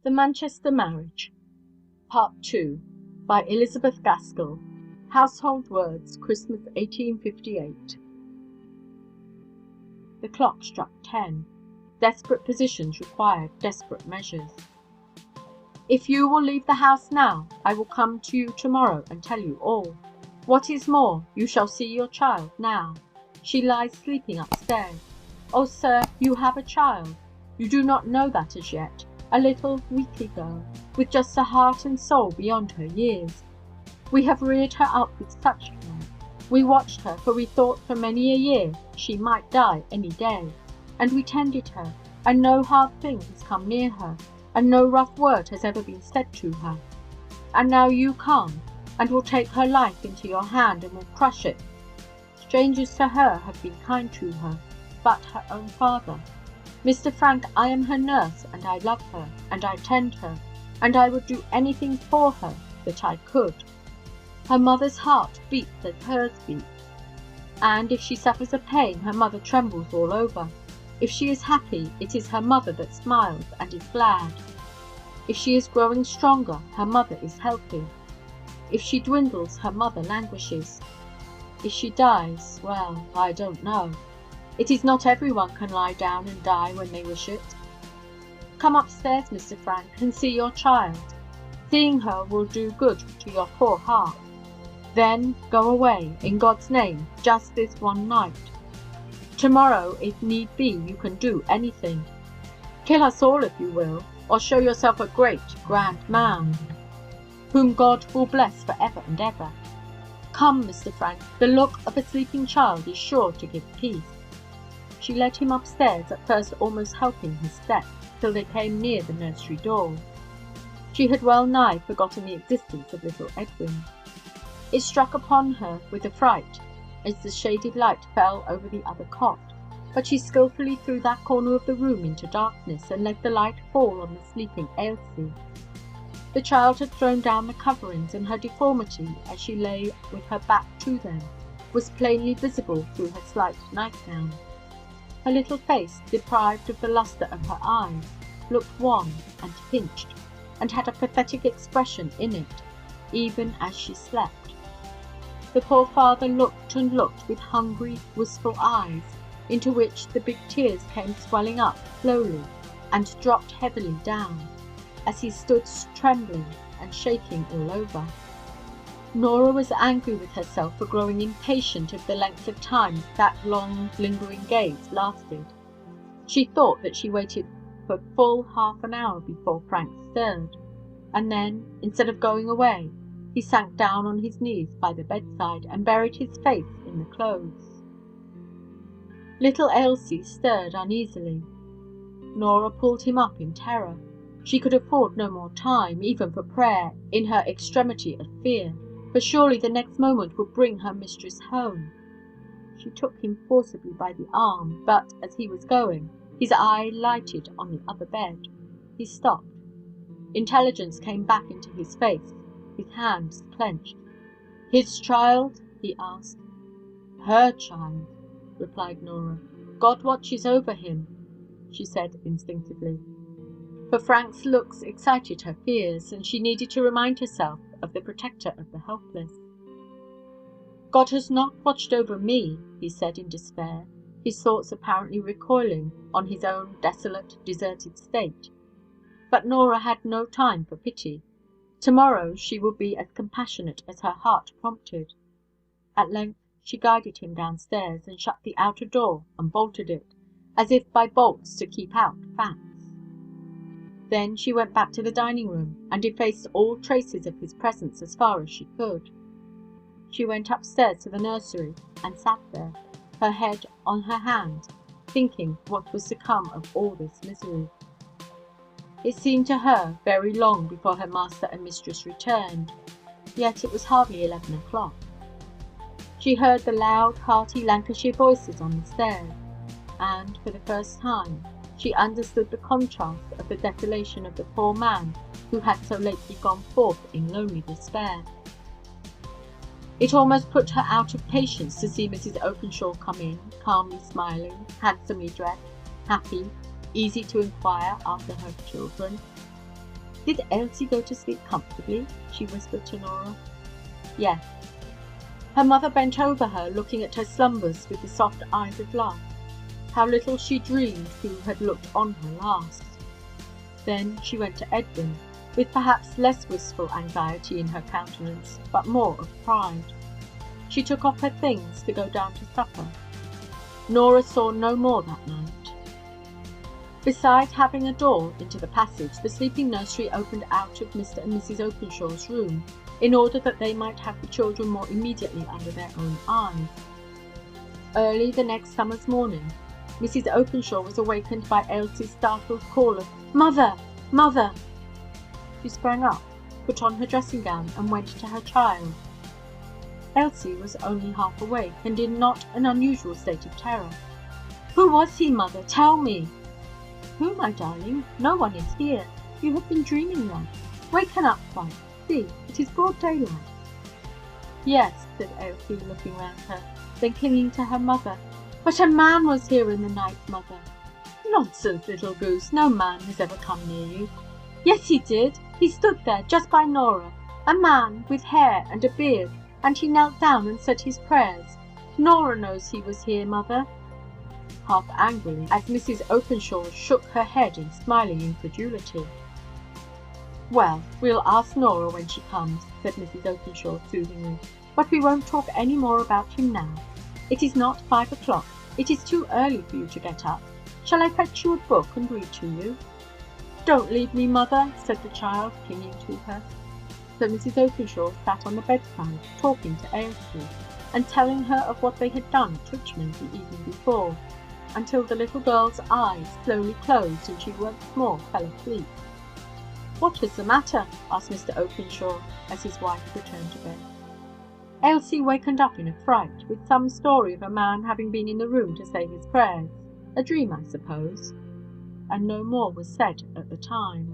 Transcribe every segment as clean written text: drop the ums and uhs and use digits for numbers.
The Manchester Marriage, Part II, by Elizabeth Gaskell. Household Words, Christmas 1858. The clock struck 10. Desperate positions required desperate measures. If you will leave the house now, I will come to you tomorrow and tell you all. What is more, you shall see your child now. She lies sleeping upstairs. Oh, sir, you have a child. You do not know that as yet. A little, weakly girl, with just a heart and soul beyond her years. We have reared her up with such care. We watched her, for we thought for many a year she might die any day. And we tended her, and no hard thing has come near her, and no rough word has ever been said to her. And now you come, and will take her life into your hand, and will crush it. Strangers to her have been kind to her, but her own father. Mr. Frank, I am her nurse, and I love her, and I tend her, and I would do anything for her that I could. Her mother's heart beats as hers beats, and if she suffers a pain, her mother trembles all over. If she is happy, it is her mother that smiles and is glad. If she is growing stronger, her mother is healthy. If she dwindles, her mother languishes. If she dies, well, I don't know. It is not everyone can lie down and die when they wish it. Come upstairs, Mr. Frank, and see your child. Seeing her will do good to your poor heart. Then go away, in God's name, just this one night. Tomorrow, if need be, you can do anything. Kill us all if you will, or show yourself a great, grand man, whom God will bless for ever and ever. Come, Mr. Frank, the look of a sleeping child is sure to give peace. She led him upstairs, at first almost helping his steps, till they came near the nursery door. She had well nigh forgotten the existence of little Edwin. It struck upon her with a fright as the shaded light fell over the other cot, but she skilfully threw that corner of the room into darkness, and let the light fall on the sleeping Ailsie. The child had thrown down the coverings, and her deformity, as she lay with her back to them, was plainly visible through her slight nightgown. Her little face, deprived of the lustre of her eyes, looked wan and pinched, and had a pathetic expression in it, even as she slept. The poor father looked and looked with hungry, wistful eyes, into which the big tears came swelling up slowly and dropped heavily down, as he stood trembling and shaking all over. Nora was angry with herself for growing impatient of the length of time that long, lingering gaze lasted. She thought that she waited for full half an hour before Frank stirred, and then, instead of going away, he sank down on his knees by the bedside, and buried his face in the clothes. Little Ailsie stirred uneasily. Nora pulled him up in terror. She could afford no more time, even for prayer, in her extremity of fear, for surely the next moment would bring her mistress home. She took him forcibly by the arm, but as he was going, his eye lighted on the other bed. He stopped. Intelligence came back into his face. His hands clenched. "His child?" he asked. "Her child," replied Nora. "God watches over him," she said instinctively. For Frank's looks excited her fears, and she needed to remind herself of the protector of the helpless. "God has not watched over me," he said in despair, his thoughts apparently recoiling on his own desolate, deserted state. But Nora had no time for pity. Tomorrow she would be as compassionate as her heart prompted. At length she guided him downstairs, and shut the outer door and bolted it, as if by bolts to keep out facts. Then she went back to the dining-room, and effaced all traces of his presence as far as she could. She went upstairs to the nursery, and sat there, her head on her hand, thinking what was to come of all this misery. It seemed to her very long before her master and mistress returned, yet it was hardly 11 o'clock. She heard the loud, hearty Lancashire voices on the stairs, and, for the first time, she understood the contrast of the desolation of the poor man who had so lately gone forth in lonely despair. It almost put her out of patience to see Mrs. Openshaw come in, calmly smiling, handsomely dressed, happy, easy to inquire after her children. Did Ailsie go to sleep comfortably? She whispered to Nora. Yes. Her mother bent over her, looking at her slumbers with the soft eyes of love. How little she dreamed who had looked on her last. Then she went to Edwin, with perhaps less wistful anxiety in her countenance, but more of pride. She took off her things to go down to supper. Nora saw no more that night. Besides having a door into the passage, the sleeping nursery opened out of Mr. and Mrs. Openshaw's room, in order that they might have the children more immediately under their own eyes. Early the next summer's morning, Mrs. Openshaw was awakened by Ailsie's startled call of "Mother! Mother!" She sprang up, put on her dressing gown, and went to her child. Ailsie was only half awake, and in not an unusual state of terror. "Who was he, mother? Tell me!" "Who, my darling? No one is here. You have been dreaming then. Waken up quite. See, it is broad daylight." "Yes," said Ailsie, looking round her, then clinging to her mother. "But a man was here in the night, mother." "Nonsense, little goose. No man has ever come near you." "Yes, he did. He stood there, just by Nora. A man with hair and a beard, and he knelt down and said his prayers. Nora knows he was here, mother." Half angrily, as Mrs. Openshaw shook her head in smiling incredulity. "Well, we'll ask Nora when she comes," said Mrs. Openshaw soothingly. "But we won't talk any more about him now. It is not 5 o'clock. It is too early for you to get up. Shall I fetch you a book and read to you?" "Don't leave me, mother," said the child, clinging to her. So Mrs. Openshaw sat on the bedside, talking to Ailsie, and telling her of what they had done at Richmond the evening before, until the little girl's eyes slowly closed and she once more fell asleep. "What was the matter?" asked Mr. Openshaw, as his wife returned to bed. Ailsie wakened up in a fright, with some story of a man having been in the room to say his prayers. A dream, I suppose. And no more was said at the time.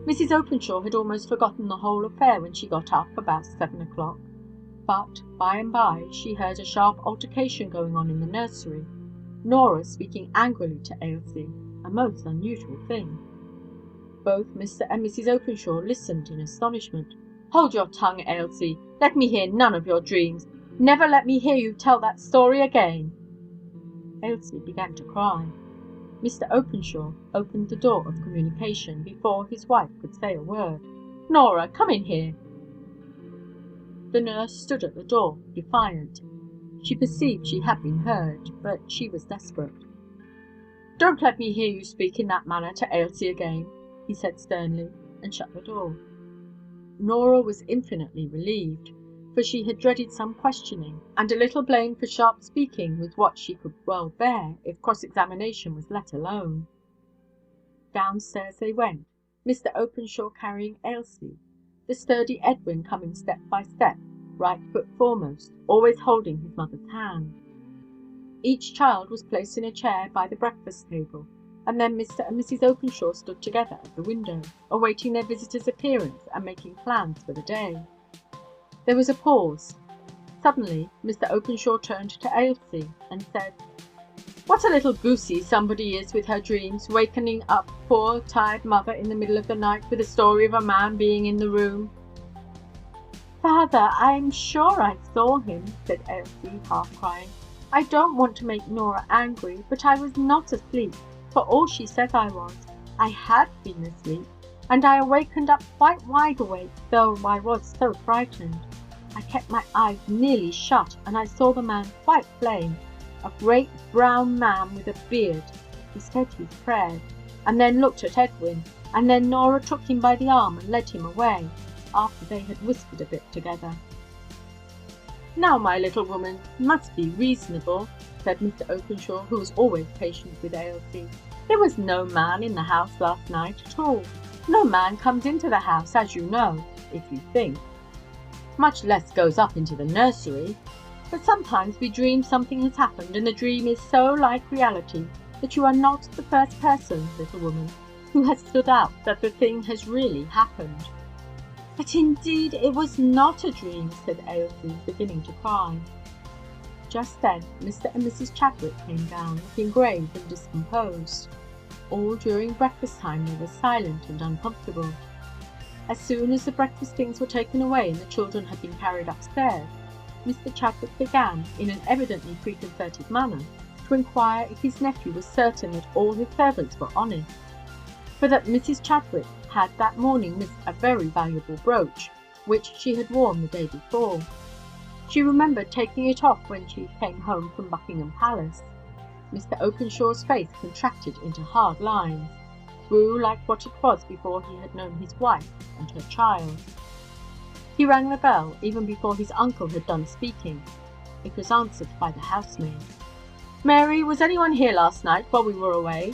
Mrs. Openshaw had almost forgotten the whole affair when she got up about 7 o'clock. But by and by she heard a sharp altercation going on in the nursery, Nora speaking angrily to Ailsie, a most unusual thing. Both Mr. and Mrs. Openshaw listened in astonishment. "Hold your tongue, Ailsie. Let me hear none of your dreams. Never let me hear you tell that story again." Ailsie began to cry. Mr. Openshaw opened the door of communication before his wife could say a word. "Nora, come in here." The nurse stood at the door, defiant. She perceived she had been heard, but she was desperate. "Don't let me hear you speak in that manner to Ailsie again," he said sternly, and shut the door. Nora was infinitely relieved, for she had dreaded some questioning, and a little blame for sharp speaking was what she could well bear if cross-examination was let alone. Downstairs they went, Mr. Openshaw carrying Ailsie, the sturdy Edwin coming step by step, right foot foremost, always holding his mother's hand. Each child was placed in a chair by the breakfast table, and then Mr. and Mrs. Openshaw stood together at the window, awaiting their visitor's appearance and making plans for the day. There was a pause. Suddenly Mr. Openshaw turned to Ailsie and said, "What a little goosey somebody is with her dreams, wakening up poor tired mother in the middle of the night with a story of a man being in the room." "Father, I am sure I saw him," said Ailsie, half crying. "I don't want to make Nora angry, but I was not asleep, for all she says I was. I had been asleep, and I awakened up quite wide awake, though I was so frightened. I kept my eyes nearly shut, and I saw the man quite plain, a great brown man with a beard. He said his prayers, and then looked at Edwin, and then Nora took him by the arm and led him away, after they had whispered a bit together." "Now, my little woman, must be reasonable," said Mr. Openshaw, who was always patient with Ailsie. "There was no man in the house last night at all. No man comes into the house, as you know, if you think. Much less goes up into the nursery. But sometimes we dream something has happened, and the dream is so like reality that you are not the first person, little woman, who has stood out that the thing has really happened." "But indeed it was not a dream," said Ailsie, beginning to cry. Just then Mr. and Mrs. Chadwick came down, looking grave and discomposed. all during breakfast time they were silent and uncomfortable. As soon as the breakfast things were taken away and the children had been carried upstairs, Mr. Chadwick began, in an evidently preconcerted manner, to inquire if his nephew was certain that all his servants were honest, for that Mrs. Chadwick had that morning missed a very valuable brooch, which she had worn the day before. She remembered taking it off when she came home from Buckingham Palace. Mr. Openshaw's face contracted into hard lines, grew like what it was before he had known his wife and her child. He rang the bell even before his uncle had done speaking. It was answered by the housemaid. "Mary, was anyone here last night while we were away?"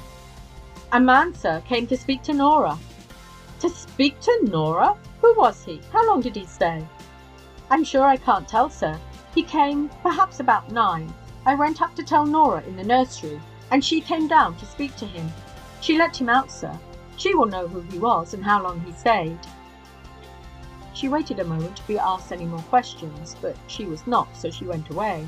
"A man, sir, came to speak to Nora." "To speak to Nora? Who was he? How long did he stay?" "I'm sure I can't tell, sir. He came, perhaps about 9. I went up to tell Nora in the nursery, and she came down to speak to him. She let him out, sir. She will know who he was and how long he stayed." She waited a moment to be asked any more questions, but she was not, so she went away.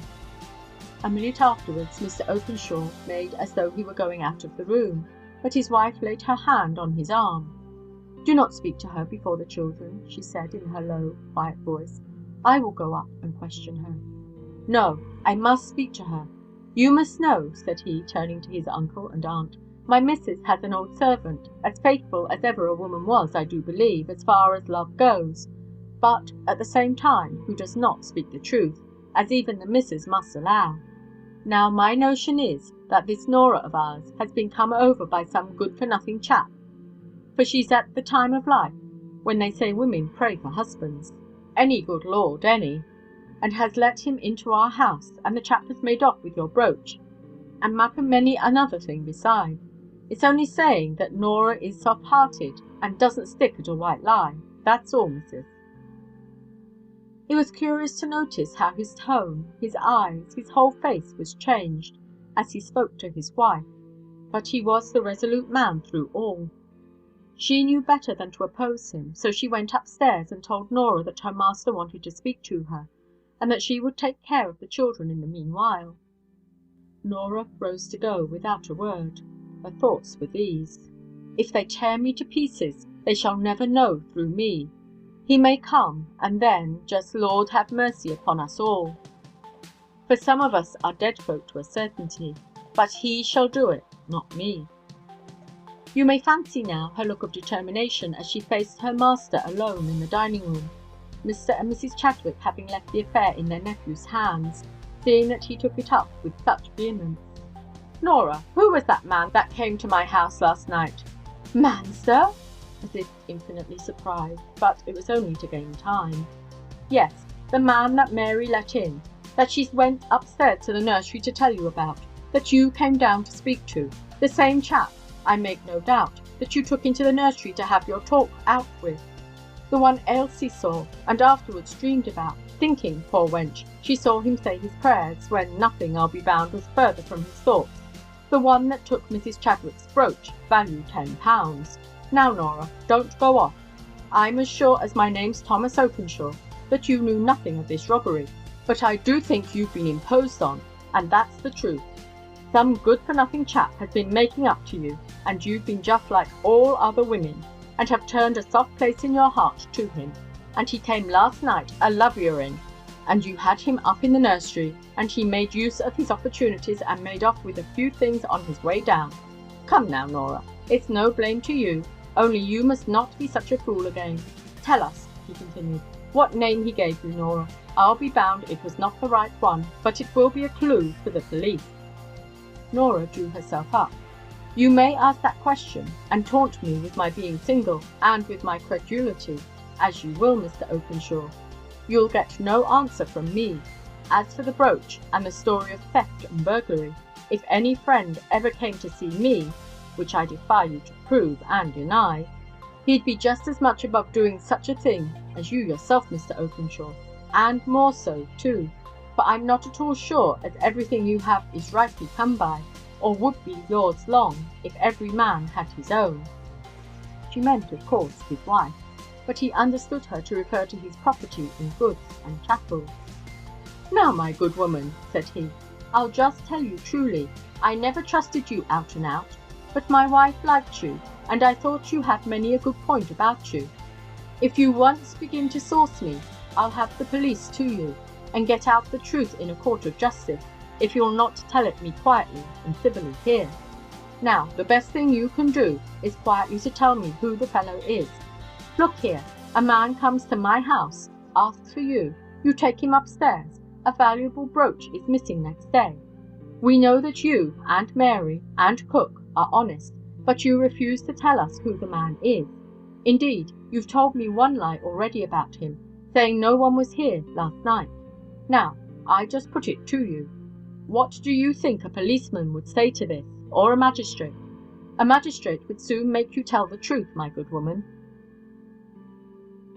A minute afterwards Mr. Openshaw made as though he were going out of the room, but his wife laid her hand on his arm. "Do not speak to her before the children," she said in her low, quiet voice. "I will go up and question her." "No, I must speak to her. You must know," said he, turning to his uncle and aunt, "my missus has an old servant, as faithful as ever a woman was, I do believe, as far as love goes, but, at the same time, who does not speak the truth, as even the missus must allow. Now, my notion is, that this Nora of ours has been come over by some good-for-nothing chap, for she's at the time of life when they say women pray for husbands, any good lord, any, and has let him into our house, and the chap has made off with your brooch, and map and many another thing beside. It's only saying that Nora is soft-hearted, and doesn't stick at a white lie. That's all, missus." It was curious to notice how his tone, his eyes, his whole face was changed, as he spoke to his wife, but he was the resolute man through all. She knew better than to oppose him, so she went upstairs and told Nora that her master wanted to speak to her, and that she would take care of the children in the meanwhile. Nora rose to go, without a word. Her thoughts were these: "If they tear me to pieces, they shall never know through me. He may come, and then, just Lord have mercy upon us all. For some of us are dead folk to a certainty, but he shall do it, not me." You may fancy now her look of determination as she faced her master alone in the dining-room, Mr. and Mrs. Chadwick having left the affair in their nephew's hands, seeing that he took it up with such vehemence. "Nora, who was that man that came to my house last night?" "Man, sir?" as if infinitely surprised, but it was only to gain time. "Yes, the man that Mary let in, that she went upstairs to the nursery to tell you about, that you came down to speak to, the same chap, I make no doubt, that you took into the nursery to have your talk out with, the one Ailsie saw, and afterwards dreamed about, thinking, poor wench, she saw him say his prayers, when nothing, I'll be bound, was further from his thoughts, the one that took Mrs. Chadwick's brooch, value £10. Now, Nora, don't go off. I'm as sure as my name's Thomas Openshaw that you knew nothing of this robbery, but I do think you've been imposed on, and that's the truth. Some good-for-nothing chap has been making up to you, and you've been just like all other women, and have turned a soft place in your heart to him, and he came last night a-lovyering, and you had him up in the nursery, and he made use of his opportunities and made off with a few things on his way down. Come now, Nora, it's no blame to you, only you must not be such a fool again. Tell us," he continued, "what name he gave you, Nora. I'll be bound it was not the right one, but it will be a clue for the police." Nora drew herself up. "You may ask that question, and taunt me with my being single, and with my credulity, as you will, Mr. Openshaw. You'll get no answer from me. As for the brooch, and the story of theft and burglary, if any friend ever came to see me, which I defy you to prove and deny, he'd be just as much above doing such a thing as you yourself, Mr. Openshaw, and more so, too, for I'm not at all sure as everything you have is rightly come by, or would be yours long, if every man had his own." She meant, of course, his wife, but he understood her to refer to his property in goods and chattels. "Now, my good woman," said he, "I'll just tell you truly, I never trusted you out and out. But my wife liked you, and I thought you had many a good point about you. If you once begin to sauce me, I'll have the police to you, and get out the truth in a court of justice, if you'll not tell it me quietly and civilly here. Now, the best thing you can do is quietly to tell me who the fellow is. Look here, a man comes to my house, asks for you, you take him upstairs, a valuable brooch is missing next day. We know that you, and Mary, and cook, are honest, but you refuse to tell us who the man is. Indeed, you've told me one lie already about him, saying no one was here last night. Now, I just put it to you. What do you think a policeman would say to this, or a magistrate? A magistrate would soon make you tell the truth, my good woman.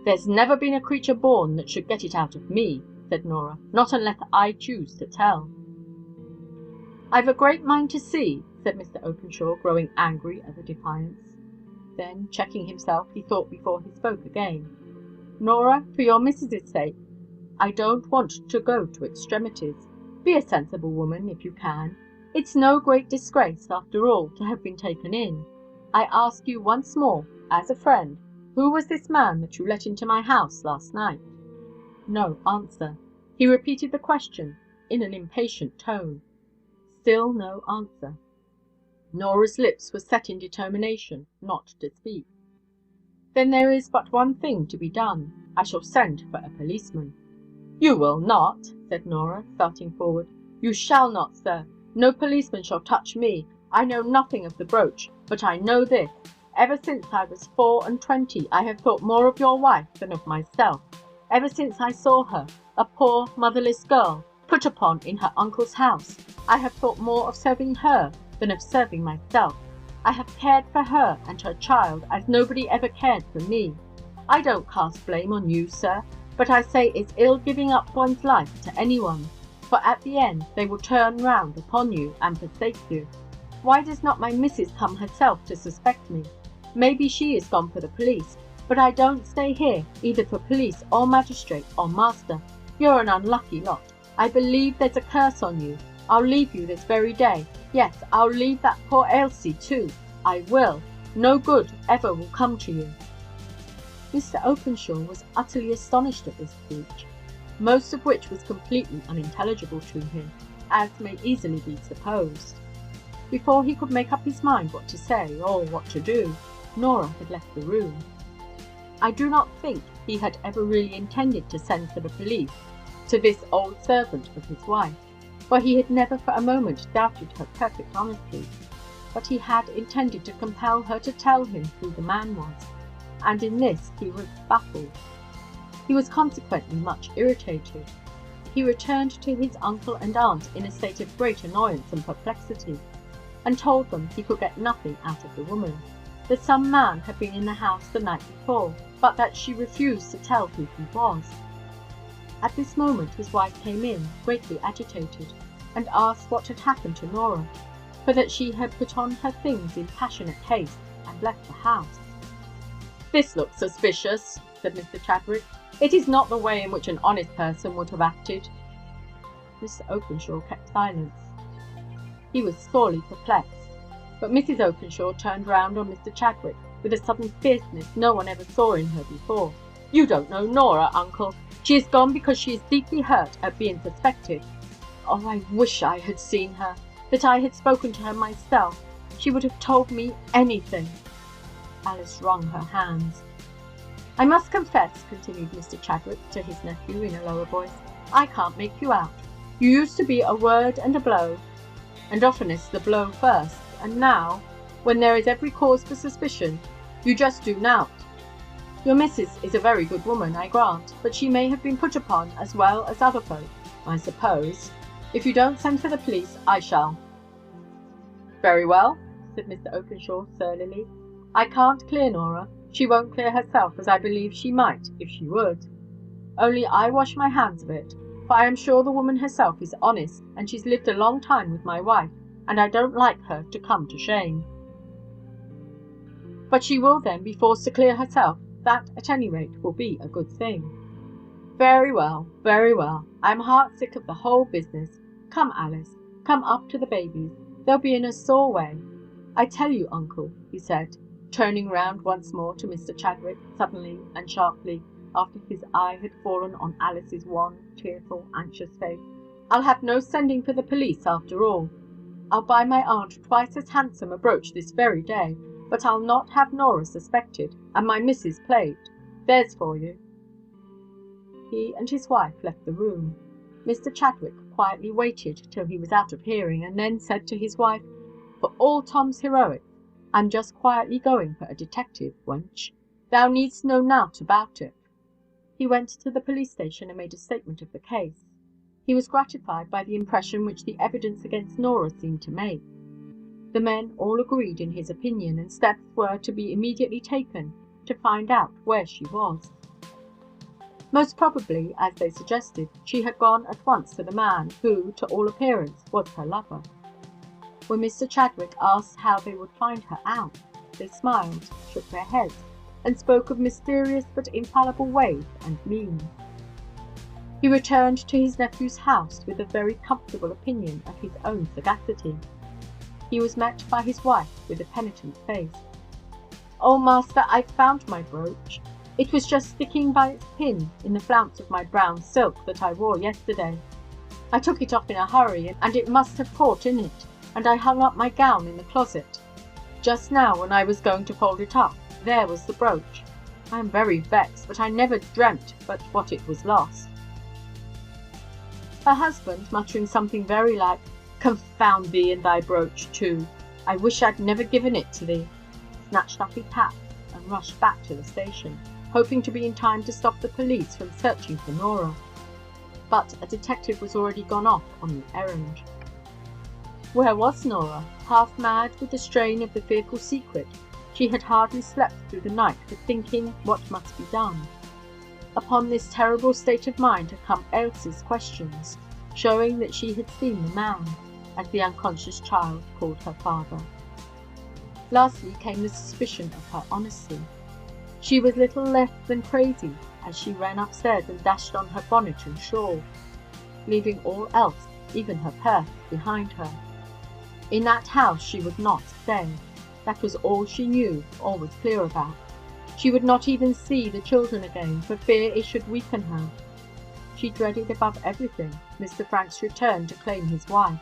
There's never been a creature born that should get it out of me, said Nora, not unless I choose to tell. I've a great mind to see, said Mr. Openshaw, growing angry at the defiance. Then, checking himself, he thought before he spoke again. Nora, for your missus's sake, I don't want to go to extremities. Be a sensible woman, if you can. It's no great disgrace, after all, to have been taken in. I ask you once more, as a friend, who was this man that you let into my house last night? No answer. He repeated the question in an impatient tone. Still no answer. Nora's lips were set in determination not to speak. Then there is but one thing to be done. I shall send for a policeman. You will not, said Nora, starting forward. You shall not, sir. No policeman shall touch me. I know nothing of the brooch, but I know this. Ever since I was 24, I have thought more of your wife than of myself. Ever since I saw her, a poor motherless girl, put upon in her uncle's house, I have thought more of serving her than of serving myself. I have cared for her and her child as nobody ever cared for me. I don't cast blame on you, sir, but I say it's ill giving up one's life to anyone, for at the end they will turn round upon you and forsake you. Why does not my missus come herself to suspect me? Maybe she is gone for the police, but I don't stay here, either for police or magistrate or master. You're an unlucky lot. I believe there's a curse on you. I'll leave you this very day. Yes, I'll leave that poor Ailsie too. I will. No good ever will come to you. Mr. Openshaw was utterly astonished at this speech, most of which was completely unintelligible to him, as may easily be supposed. Before he could make up his mind what to say or what to do, Nora had left the room. I do not think he had ever really intended to send for the police to this old servant of his wife, for he had never for a moment doubted her perfect honesty, but he had intended to compel her to tell him who the man was, and in this he was baffled. He was consequently much irritated. He returned to his uncle and aunt in a state of great annoyance and perplexity, and told them he could get nothing out of the woman, that some man had been in the house the night before, but that she refused to tell who he was. At this moment his wife came in, greatly agitated, and asked what had happened to Nora, for that she had put on her things in passionate haste and left the house. This looks suspicious, said Mr. Chadwick. It is not the way in which an honest person would have acted. Mr. Openshaw kept silence. He was sorely perplexed, but Mrs. Openshaw turned round on Mr. Chadwick with a sudden fierceness no one ever saw in her before. You don't know Nora, uncle. She is gone because she is deeply hurt at being suspected. Oh, I wish I had seen her, that I had spoken to her myself. She would have told me anything. Alice wrung her hands. I must confess, continued Mr. Chadwick to his nephew in a lower voice, I can't make you out. You used to be a word and a blow, and oftenest the blow first, and now, when there is every cause for suspicion, you just do nout. Your missus is a very good woman, I grant, but she may have been put upon as well as other folk, I suppose. If you don't send for the police, I shall. Very well, said Mr. Openshaw surlily. I can't clear Nora. She won't clear herself, as I believe she might if she would. Only I wash my hands of it, for I am sure the woman herself is honest, and she's lived a long time with my wife, and I don't like her to come to shame. But she will then be forced to clear herself. That, at any rate, will be a good thing. Very well, very well. I am heart-sick of the whole business. Come, Alice, come up to the babies. They'll be in a sore way. "I tell you, uncle," he said, turning round once more to Mr. Chadwick, suddenly and sharply, after his eye had fallen on Alice's wan, tearful, anxious face, "I'll have no sending for the police after all. I'll buy my aunt twice as handsome a brooch this very day, but I'll not have Norah suspected, and my missus plagued. There's for you." He and his wife left the room. Mr. Chadwick quietly waited till he was out of hearing, and then said to his wife, "For all Tom's heroics, I'm just quietly going for a detective, wench. Thou needst know nought about it." He went to the police station and made a statement of the case. He was gratified by the impression which the evidence against Norah seemed to make. The men all agreed in his opinion, and steps were to be immediately taken to find out where she was. Most probably, as they suggested, she had gone at once to the man who, to all appearance, was her lover. When Mr. Chadwick asked how they would find her out, they smiled, shook their heads, and spoke of mysterious but infallible ways and means. He returned to his nephew's house with a very comfortable opinion of his own sagacity. He was met by his wife with a penitent face. "Oh, master, I've found my brooch. It was just sticking by its pin in the flounce of my brown silk that I wore yesterday. I took it off in a hurry, and it must have caught in it, and I hung up my gown in the closet. Just now, when I was going to fold it up, there was the brooch. I am very vexed, but I never dreamt but what it was lost." Her husband, muttering something very like, "Confound thee and thy brooch too! I wish I'd never given it to thee," snatched up his hat and rushed back to the station, hoping to be in time to stop the police from searching for Norah. But a detective was already gone off on the errand. Where was Norah? Half mad with the strain of the fearful secret, she had hardly slept through the night for thinking what must be done. Upon this terrible state of mind had come Ailsie's questions, showing that she had seen the man, as the unconscious child called her father. Lastly came the suspicion of her honesty. She was little less than crazy as she ran upstairs and dashed on her bonnet and shawl, leaving all else, even her purse, behind her. In that house she would not stay. That was all she knew or was clear about. She would not even see the children again, for fear it should weaken her. She dreaded above everything Mr. Frank's return to claim his wife.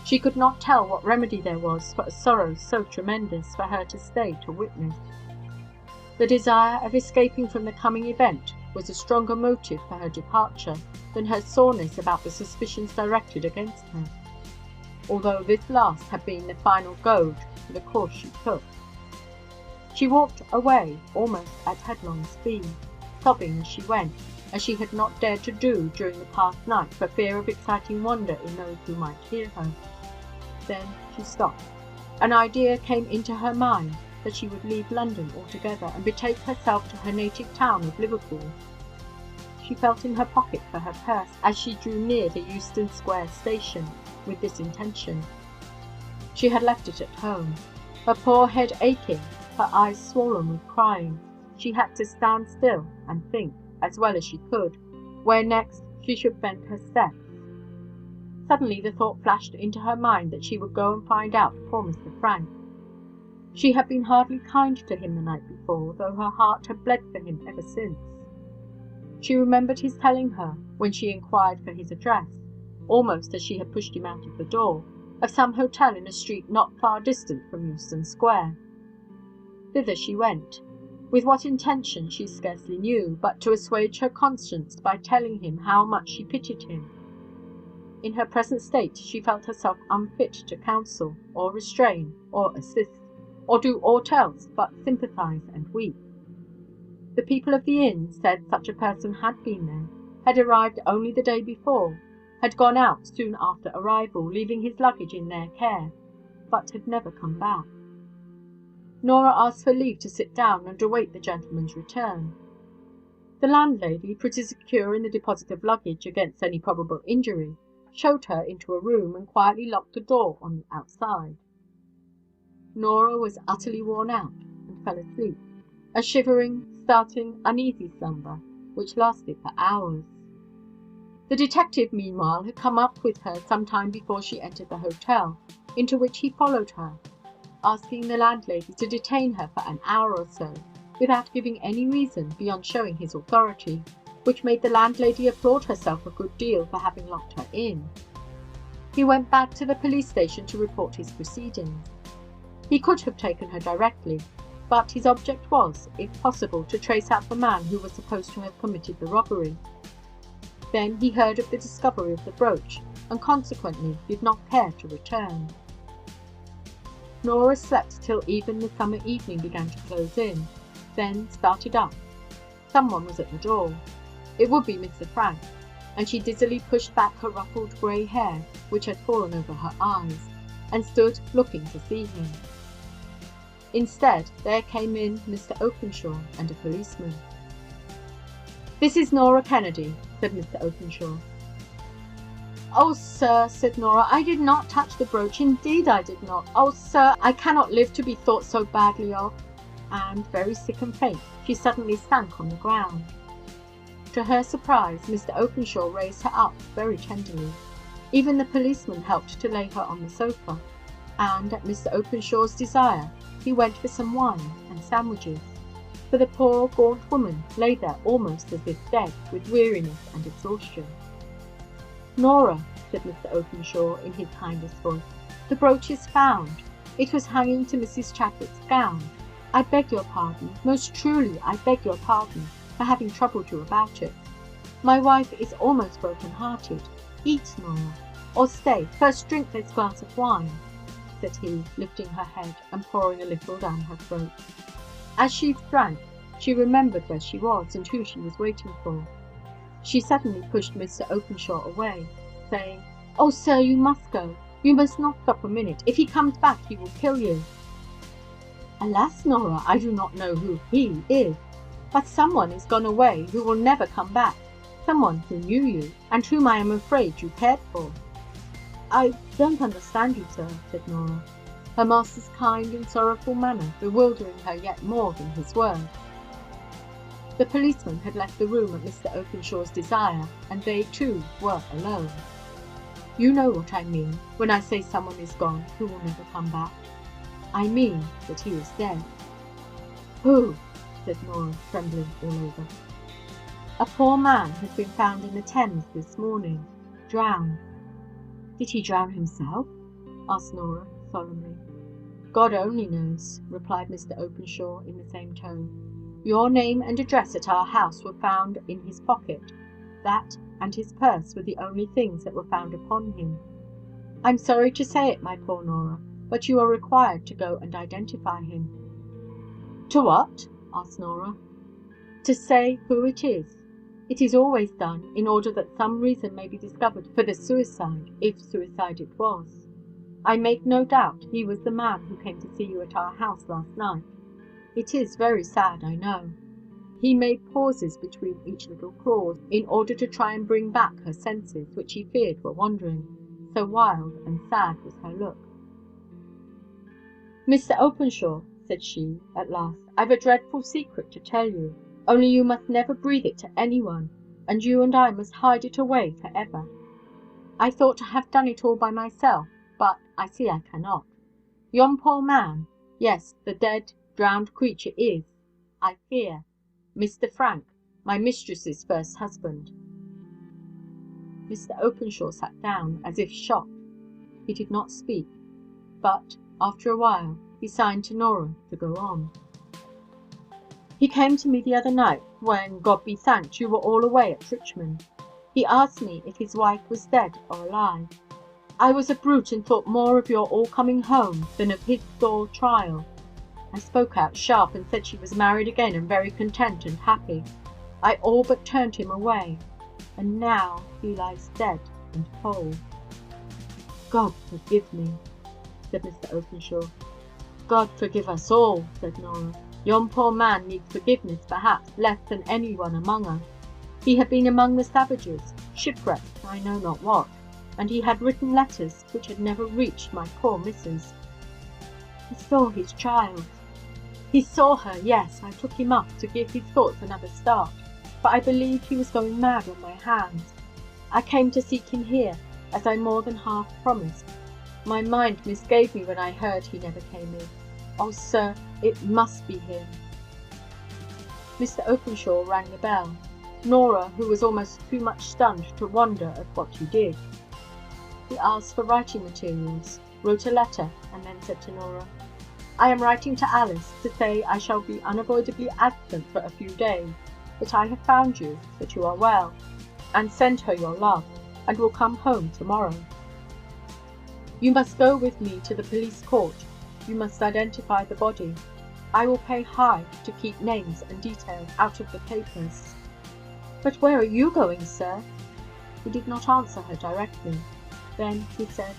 She could not tell what remedy there was for a sorrow so tremendous for her to stay to witness. The desire of escaping from the coming event was a stronger motive for her departure than her soreness about the suspicions directed against her, although this last had been the final goad for the course she took. She walked away almost at headlong speed, sobbing as she went, as she had not dared to do during the past night for fear of exciting wonder in those who might hear her. Then she stopped. An idea came into her mind that she would leave London altogether and betake herself to her native town of Liverpool. She felt in her pocket for her purse as she drew near the Euston Square station with this intention. She had left it at home. Her poor head aching, her eyes swollen with crying, she had to stand still and think, as well as she could, where next she should bend her steps. Suddenly the thought flashed into her mind that she would go and find out poor Mr. Frank. She had been hardly kind to him the night before, though her heart had bled for him ever since. She remembered his telling her, when she inquired for his address, almost as she had pushed him out of the door, of some hotel in a street not far distant from Euston Square. Thither she went. With what intention she scarcely knew, but to assuage her conscience by telling him how much she pitied him. In her present state she felt herself unfit to counsel, or restrain, or assist, or do aught else but sympathize and weep. The people of the inn said such a person had been there, had arrived only the day before, had gone out soon after arrival, leaving his luggage in their care, but had never come back. Norah asked for leave to sit down and await the gentleman's return. The landlady, pretty secure in the deposit of luggage against any probable injury, showed her into a room, and quietly locked the door on the outside. Norah was utterly worn out, and fell asleep, a shivering, starting, uneasy slumber, which lasted for hours. The detective, meanwhile, had come up with her some time before she entered the hotel, into which he followed her. asking the landlady to detain her for an hour or so, without giving any reason beyond showing his authority, which made the landlady applaud herself a good deal for having locked her in. He went back to the police station to report his proceedings. He could have taken her directly, but his object was, if possible, to trace out the man who was supposed to have committed the robbery. Then he heard of the discovery of the brooch, and consequently did not care to return. Norah slept till even the summer evening began to close in, then started up. Someone was at the door. It would be Mr. Frank, and she dizzily pushed back her ruffled grey hair, which had fallen over her eyes, and stood looking to see him. Instead, there came in Mr. Openshaw and a policeman. "This is Norah Kennedy," said Mr. Openshaw. "Oh, sir," said Norah, "I did not touch the brooch. Indeed I did not. Oh, sir, I cannot live to be thought so badly of." And, very sick and faint, she suddenly sank on the ground. To her surprise, Mr. Openshaw raised her up very tenderly. Even the policeman helped to lay her on the sofa, and, at Mr. Openshaw's desire, he went for some wine and sandwiches, for the poor gaunt woman lay there almost as if dead with weariness and exhaustion. "Norah," said Mr. Openshaw in his kindest voice, "the brooch is found. It was hanging to Mrs. Chadwick's gown. I beg your pardon, most truly I beg your pardon, for having troubled you about it. My wife is almost broken-hearted. Eat, Norah. Or stay, first drink this glass of wine," said he, lifting her head and pouring a little down her throat. As she drank, she remembered where she was and who she was waiting for. She suddenly pushed Mr. Openshaw away, saying, "Oh, sir, you must go. You must not stop a minute. If he comes back, he will kill you." "Alas, Norah, I do not know who he is. But someone is gone away who will never come back, someone who knew you, and whom I am afraid you cared for." "I don't understand you, sir," said Norah, her master's kind and sorrowful manner bewildering her yet more than his words. The policeman had left the room at Mr. Openshaw's desire, and they too were alone. "You know what I mean when I say someone is gone who will never come back. I mean that he is dead." "Who?" said Norah, trembling all over. "A poor man has been found in the Thames this morning, drowned." "Did he drown himself?" asked Norah, solemnly. "God only knows," replied Mr. Openshaw in the same tone. "Your name and address at our house were found in his pocket. That and his purse were the only things that were found upon him. I'm sorry to say it, my poor Norah, but you are required to go and identify him." "To what?" asked Norah. "To say who it is. It is always done in order that some reason may be discovered for the suicide, if suicide it was. I make no doubt he was the man who came to see you at our house last night. It is very sad, I know." He made pauses between each little clause, in order to try and bring back her senses, which he feared were wandering, so wild and sad was her look. "Mr. Openshaw," said she, at last, "I've a dreadful secret to tell you, only you must never breathe it to anyone, and you and I must hide it away for ever. I thought to have done it all by myself, but I see I cannot. Yon poor man, yes, the dead, drowned creature is, I fear, Mr. Frank, my mistress's first husband." Mr. Openshaw sat down, as if shocked. He did not speak, but, after a while, he signed to Norah to go on. "He came to me the other night, when, God be thanked, you were all away at Richmond. He asked me if his wife was dead or alive. I was a brute and thought more of your all coming home than of his sore trial. I spoke out sharp and said she was married again and very content and happy. I all but turned him away, and now he lies dead and cold." "God forgive me," said Mr. Openshaw. "God forgive us all," said Norah. "Yon poor man needs forgiveness, perhaps, less than any one among us. He had been among the savages, shipwrecked I know not what, and he had written letters which had never reached my poor missus. He saw his child. He saw her, yes. I took him up to give his thoughts another start, for I believed he was going mad on my hands. I came to seek him here, as I more than half promised. My mind misgave me when I heard he never came in. Oh, sir, it must be him." Mr Openshaw rang the bell. Norah, who was almost too much stunned to wonder at what he did. He asked for writing materials, wrote a letter, and then said to Norah, "I am writing to Alice to say I shall be unavoidably absent for a few days, that I have found you, that you are well, and send her your love, and will come home to-morrow. You must go with me to the police court. You must identify the body. I will pay high to keep names and details out of the papers." "But where are you going, sir?" He did not answer her directly. Then he said,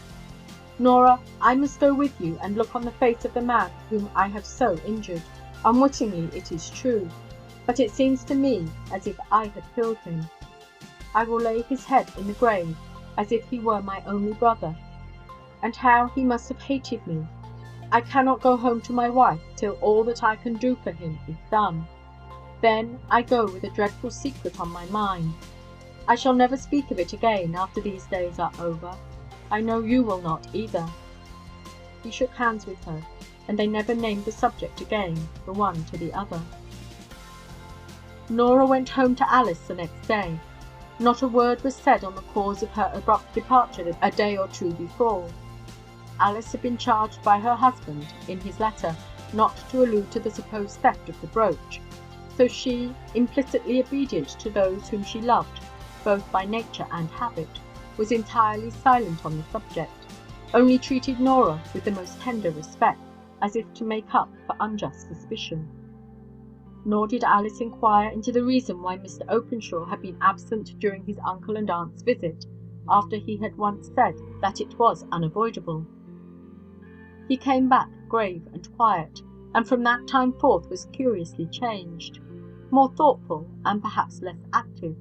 "Norah, I must go with you and look on the face of the man whom I have so injured. Unwittingly, it is true, but it seems to me as if I had killed him. I will lay his head in the grave as if he were my only brother. And how he must have hated me! I cannot go home to my wife till all that I can do for him is done. Then I go with a dreadful secret on my mind. I shall never speak of it again after these days are over. I know you will not either." He shook hands with her, and they never named the subject again, the one to the other. Norah went home to Alice the next day. Not a word was said on the cause of her abrupt departure a day or two before. Alice had been charged by her husband, in his letter, not to allude to the supposed theft of the brooch, so she, implicitly obedient to those whom she loved, both by nature and habit, was entirely silent on the subject, only treated Norah with the most tender respect, as if to make up for unjust suspicion. Nor did Alice inquire into the reason why Mr Openshaw had been absent during his uncle and aunt's visit, after he had once said that it was unavoidable. He came back grave and quiet, and from that time forth was curiously changed, more thoughtful, and perhaps less active,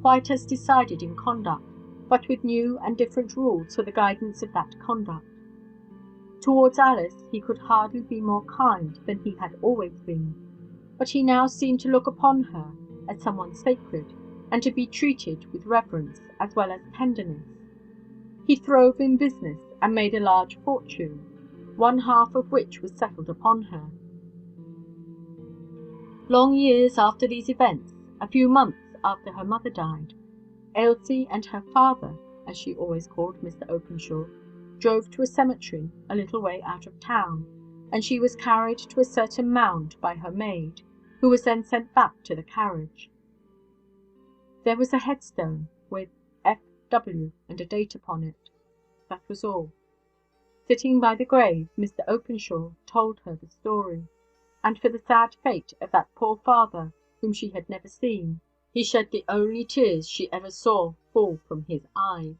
quite as decided in conduct, but with new and different rules for the guidance of that conduct. Towards Alice he could hardly be more kind than he had always been, but he now seemed to look upon her as someone sacred, and to be treated with reverence as well as tenderness. He throve in business, and made a large fortune, one half of which was settled upon her. Long years after these events, a few months after her mother died, Ailsie and her father, as she always called Mr Openshaw, drove to a cemetery a little way out of town, and she was carried to a certain mound by her maid, who was then sent back to the carriage. There was a headstone with F.W. and a date upon it. That was all. Sitting by the grave, Mr Openshaw told her the story, and for the sad fate of that poor father, whom she had never seen, he shed the only tears she ever saw fall from his eyes.